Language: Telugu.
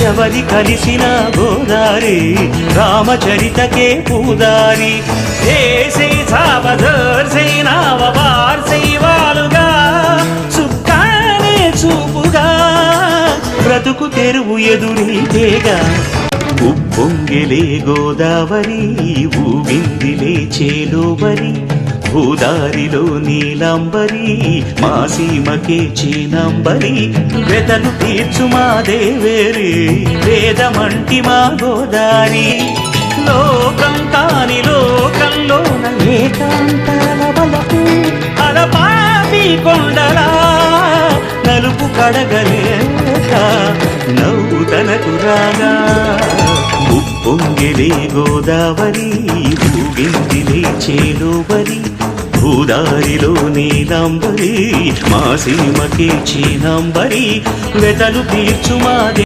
ఎవరి కలిసిన గోదారి రామచరితకే పూదారి ఏసై సావధర్సై నావవార్సై వాలుగా సుఖానే చూపుగా బ్రతుకు తెరువు ఎదురీతేగా ఉప్పొంగిలే గోదావరి ఊగిందిలే చేలోబరి భూదారిలో నీలాంబరి మా సీమకే చీనాంబరి వెతలు తీర్చు మా దేవేరి వేదమంటి మా గోదారి లోకం కాని లోకంలోన ఏకాంతాల బలపు అలపాపి కొండలా నలుపు కడగలేక నవ్వు తనకు రాగా ఉప్పొంగిలే గోదావరి ఊగిందిలే చేలోబరి భూదారిలో నీలాంబరి మా సీమకే చీనాంబరి వెతలు తీర్చు మా